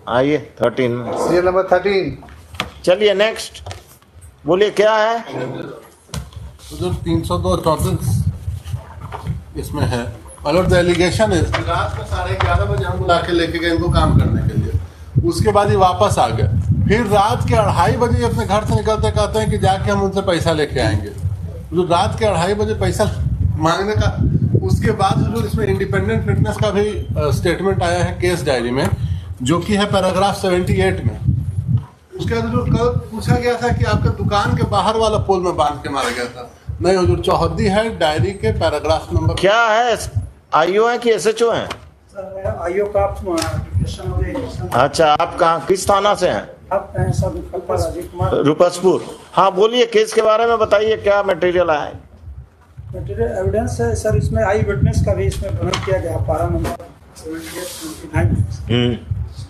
आइए 13 serial number 13। चलिए next बोलिए क्या है। जो 302-34 इसमें है, और द एलिगेशन है रात में 11:30 बजे हम बुला के लेके गए इनको काम करने के लिए, उसके बाद ये वापस आ गए। फिर रात के 2:30 बजे ये अपने घर से निकलते कहते हैं कि जाके हम उनसे पैसा लेके आएंगे। जो रात के 2:30 बजे पैसा मांगने का, उसके बाद जो इसमें इंडिपेंडेंट फिटनेस का भी स्टेटमेंट आया है केस डायरी में, जो कि है पैराग्राफ 78 में। उसके बाद जो कल पूछा गया था कि आपके दुकान के बाहर वाला पोल में बांध के मारा गया था, नहीं हुजूर, चौहद्दी है डायरी के पैराग्राफ नंबर। क्या है, आईओ है कि एसएचओ हैं? आईओ का एप्लीकेशन हो गया। अच्छा, आप कहाँ किस थाना से हैं? आप राजीव कुमार रुपसपुर। हाँ बोलिए, केस के बारे में बताइए, क्या मटेरियल आया है? मटेरियल एविडेंस है सर, इसमें आई विटनेस का भी इसमें वर्णन किया गया, पारा नंबर 78-79।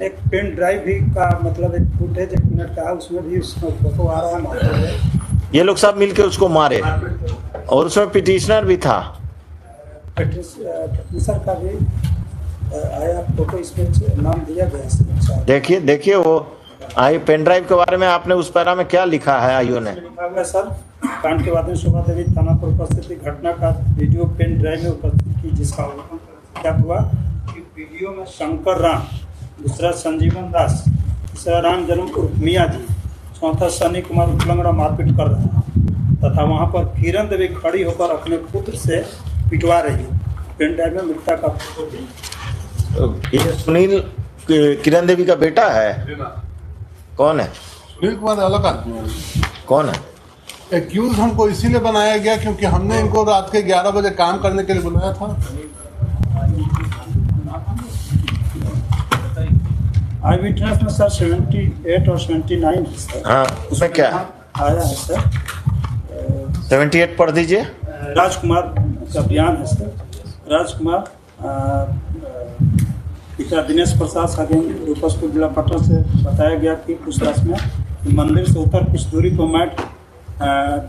एक पेन ड्राइव भी का मतलब एक फुटेज 1 मिनट का है, उसमें भी उसमें फोटो आ रहा है। ये लोग सब मिलके उसको मारे और उसमें पिटिशनर भी था। पिटिशनर का भी आया फोटो, इसमें नाम दिया गया। देखिए देखिए, वो आई पेन ड्राइव के बारे में आपने उस पैरा में क्या लिखा है आईओ ने? लिखा हुआ सर, कांड के बाद में शोभा देवी थाना पर उपस्थित घटना का वीडियो पेन ड्राइव में उपस्थित की, जिसका क्या हुआ कि वीडियो में शंकर राम, दूसरा संजीवन दास, तीसरा राम जन्म उर्फ मियाँ जी, चौथा सनी कुमार उलंगड़ा मारपीट कर रहा तथा वहाँ पर किरण देवी खड़ी होकर अपने पुत्र से पिटवा रही है। पेन ड्राइव में मृतक का फोटो भी। ये सुनील किरण देवी का बेटा है? कौन है? सुनील कुमार अलग आदमी है। कौन है? एक्यूज हमको इसीलिए बनाया गया क्योंकि हमने इनको रात के 11 बजे काम करने के लिए बुलाया था। आई विटनेस में सर 78 और 79 है सर। हाँ, उसमें क्या आया है सर? 78 पढ़ दीजिए। राजकुमार का बयान है सर। राजकुमार पिता दिनेश प्रसाद सागिन रूपसपुर जिला पटना से बताया गया कि पूछताछ में मंदिर से उतर कुछ दूरी पर मैट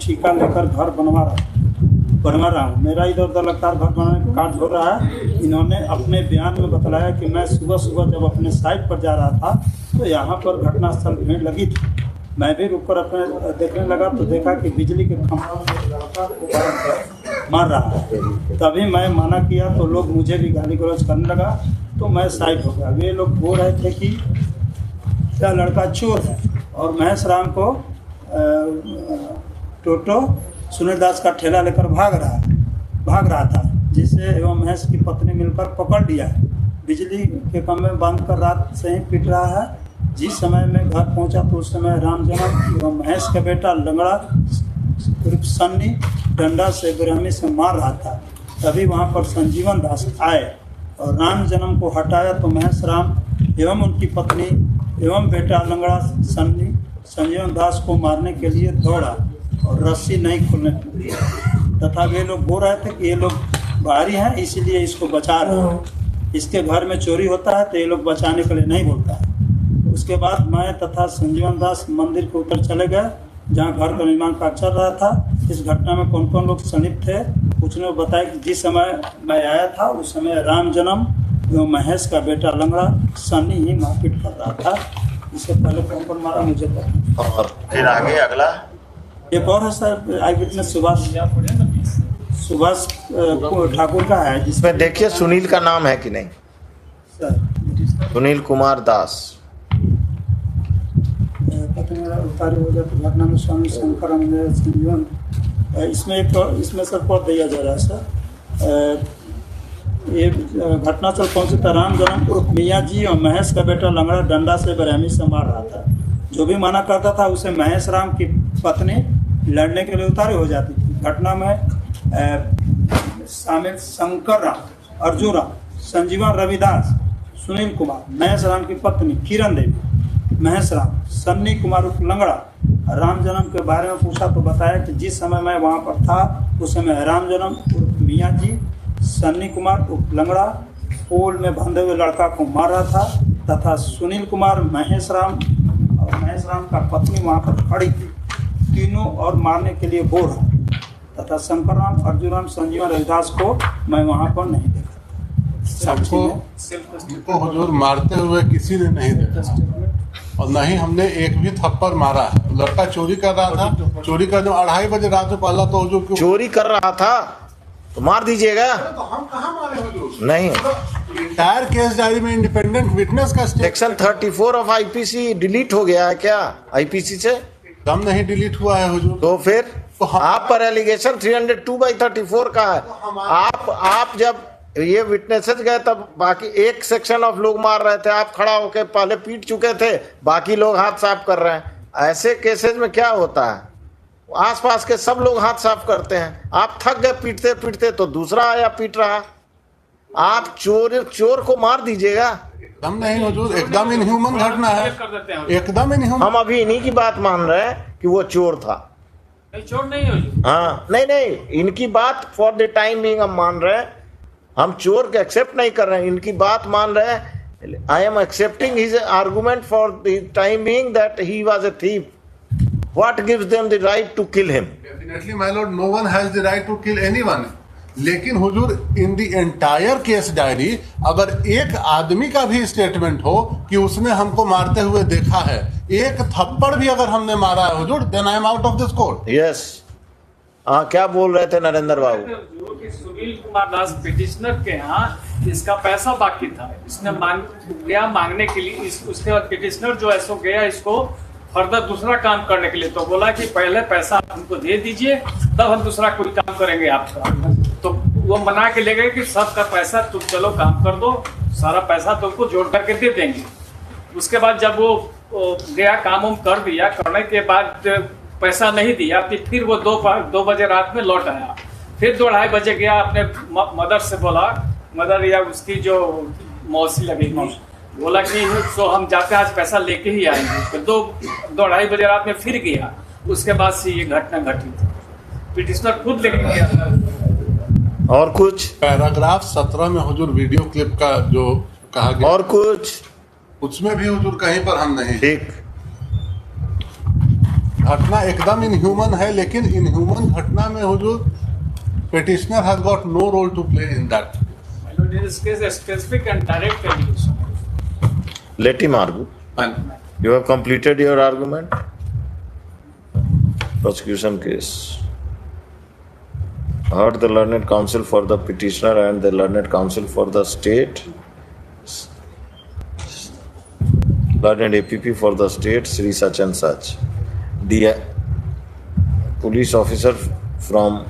ठीका लेकर घर बनवा रहा हूँ। मेरा इधर उधर लगातार घर बनाने का कार्य हो रहा है। इन्होंने अपने बयान में बताया कि मैं सुबह सुबह जब अपने साइट पर जा रहा था तो यहाँ पर घटनास्थल भीड़ लगी थी। मैं भी रुककर अपने देखने लगा तो देखा कि बिजली के खंभा में लड़का को मार रहा है। तभी मैं मना किया तो लोग मुझे भी गाली गलौज करने लगा तो मैं साइड हो गया। वे लोग बोल रहे थे कि क्या लड़का चोर है और महेश राम को टोटो सुनील दास का ठेला लेकर भाग रहा था, जिसे एवं महेश की पत्नी मिलकर पकड़ लिया है। बिजली के खंभे में बांध कर रात से ही पीट रहा है। जिस समय मैं घर पहुंचा तो उस समय राम जन्म एवं महेश का बेटा लंगड़ा उर्फ सन्नी डंडा से बेरहमी से मार रहा था। तभी वहां पर संजीवन दास आए और राम जन्म को हटाया तो महेश राम एवं उनकी पत्नी एवं बेटा लंगड़ा सन्नी संजीवन दास को मारने के लिए दौड़ा और रस्सी नहीं खुलने दी तथा वे लोग बोल रहे थे कि ये लोग बाहरी हैं इसीलिए इसको बचा रहे हैं। इसके घर में चोरी होता है तो ये लोग बचाने के लिए नहीं बोलता है। उसके बाद मैं तथा संजीवन दास मंदिर के ऊपर चले गए जहाँ घर का निर्माण कार्य चल रहा था। इस घटना में कौन कौन लोग संलिप्त थे उसने बताया कि जिस समय मैं आया था उस समय राम जन्म एवं महेश का बेटा लंगड़ा सन्नी ही मारपीट कर रहा था। इससे पहले कौन कौन मारा मुझे पता। और फिर आगे अगला एक और है सर, आई विटनेस सुभाष ठाकुर का है इसमें देखिए सुनील का नाम है कि नहीं सर? सुनील कुमार दास। उतारी हो जाए तो घटना में स्वामी शंकर संजीवन इसमें सर पद दिया जा रहा है सर। ये घटनास्थल पहुंचे तो राम जन्म उर्फ मियाँ जी और महेश का बेटा लंगड़ा डंडा से बेरहमी से मार रहा था। जो भी मना करता था उसे महेश राम की पत्नी लड़ने के लिए उतारी हो जाती थी। घटना में शामिल शंकर राम, अर्जुन राम, संजीवन रविदास, सुनील कुमार, महेश राम की पत्नी किरण देवी, महेश राम, सन्नी कुमार उर्फ लंगड़ा। राम जन्म के बारे में पूछा तो बताया कि जिस समय मैं वहाँ पर था उस समय राम जन्म उर्फ मियाँ जी सन्नी कुमार उर्फ लंगड़ा पोल में बंधे हुए लड़का को मार रहा था तथा सुनील कुमार महेश राम का पत्नी वहाँ पर खड़ी थी। तीनों और मारने के लिए बोल रहा तथा शंकर राम, अर्जुन राम, संजीवन रविदास को मैं वहाँ पर नहीं देखा। सबको उनको हुजूर मारते हुए किसी ने नहीं देखा और नहीं हमने एक भी थप्पड़ मारा है। लड़का चोरी कर रहा था, चोरी करने 2:30 बजे रात में पहला तो हुजूर क्यों चोरी कर रहा था तो मार दीजिएगा। तो हम कहाँ मारे हुजूर? नहीं, इंटायर केस डायरी में इंडिपेंडेंट विटनेस का सेक्शन 34 ऑफ आईपीसी डिलीट हो गया है क्या आईपीसी से? एकदम नहीं डिलीट हुआ है हुजूर। तो फिर तो हम- आप पर एलिगेशन 302/34 का है। आप जब ये विटनेसेस गए तब बाकी एक सेक्शन ऑफ लोग मार रहे थे, आप खड़ा होकर पहले पीट चुके थे, बाकी लोग हाथ साफ कर रहे हैं। ऐसे केसेस में क्या होता है, आसपास के सब लोग हाथ साफ करते हैं, आप थक गए पीटते पीटते तो दूसरा आया पीट रहा। आप चोर को मार दीजिएगा। एकदम नहीं हुजूर, एकदम इनह्यूमन घटना है, एकदम इनह्यूमन। हम अभी इन्हीं की बात मान रहे हैं कि वो चोर था। चोर नहीं हो। हाँ नहीं, इनकी बात फॉर द टाइम बिंग हम मान रहे हैं, हम चोर के एक्सेप्ट नहीं कर रहे हैं, इनकी बात मान रहे हैं। I am accepting his argument for the time being that he was a thief. What gives them the right to kill him? Definitely my lord, no one has the right to kill anyone. लेकिन हुजूर in the entire case diary अगर एक आदमी का भी statement हो कि उसने हमको मारते हुए देखा है, एक थप्पड़ भी अगर हमने मारा है हुजूर, then I am out of this court. Yes, हाँ क्या बोल रहे थे नरेंद्र बाबू? सुनील कुमार दास पिटिशनर के यहाँ इसका पैसा बाकी था, इसने गया मांगने के लिए। उसके बाद पिटिशनर जो है सो गया इसको फर्दर दूसरा काम करने के लिए, तो बोला कि पहले पैसा आप हमको दे दीजिए तब हम दूसरा कोई काम करेंगे आपका। तो वो मना के ले गए कि सबका पैसा तुम चलो काम कर दो, सारा पैसा तुमको जोड़ करके दे देंगे। उसके बाद जब वो गया काम वाम कर दिया, करने के बाद पैसा नहीं दिया, फिर वो 2 बजे रात में लौट आया। फिर 2-2:30 बजे गया, अपने मदर से बोला, मदर या उसकी जो मौसी लगेगी, बोला कि सो हम जाते आज पैसा लेके ही आएंगे। तो 2-2:30 बजे रात में फिर गया। उसके बाद से ये घटना घटी थी, पिटिशनर खुद लेके गया था। और कुछ पैराग्राफ 17 में हुजूर वीडियो क्लिप का जो कहा गया, और कुछ उसमें भी हुजूर कहीं पर हम नहीं। ठीक, घटना एकदम इनह्यूमन है, लेकिन इनह्यूमन घटना में हुजूर petitioner has got no role to play in that. In this case, a specific and direct allegation. let him argue. You have completed your argument. Prosecution case. Heard the learned counsel for the petitioner and the learned counsel for the state. Learned APP for the state, Sri such and such. The police officer from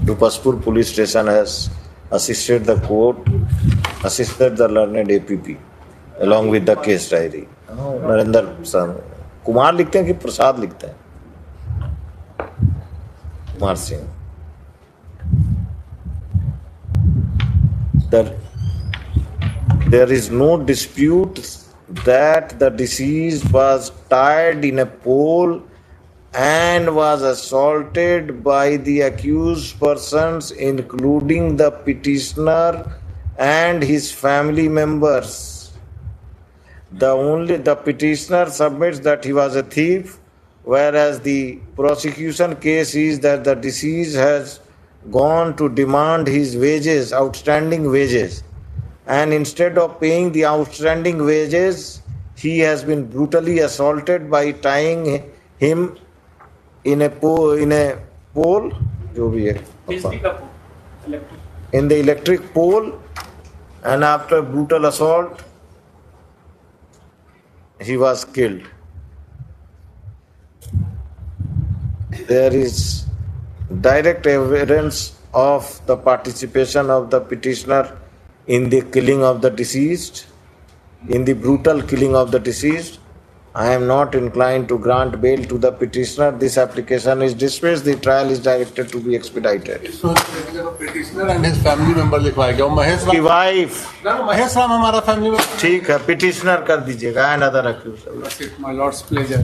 Dupaspur police station has assisted the court, assisted the learned APP along with the case diary. Narendra sir Kumar लिखते हैं कि प्रसाद लिखते हैं? Kumar Singh. There is no dispute that the deceased was tied in a pole and was assaulted by the accused persons, including the petitioner and his family members. The petitioner submits that he was a thief, whereas the prosecution case is that the deceased has gone to demand his wages, outstanding wages, and instead of paying the outstanding wages, he has been brutally assaulted by tying him in a pole, जो भी है, बिजली का पोल, electric. in the electric pole, and after brutal assault, he was killed. There is direct evidence of the participation of the petitioner in the killing of the deceased, in the brutal killing of the deceased. I am not inclined to grant bail to the petitioner. This application is dismissed. The trial is directed to be expedited. Petitioner and his family member लिखवाया गया। महेश की Ram, wife, Mahesh Ram हमारा family member. ठीक है, petitioner कर दीजिएगा, and other accused. My lord's pleasure.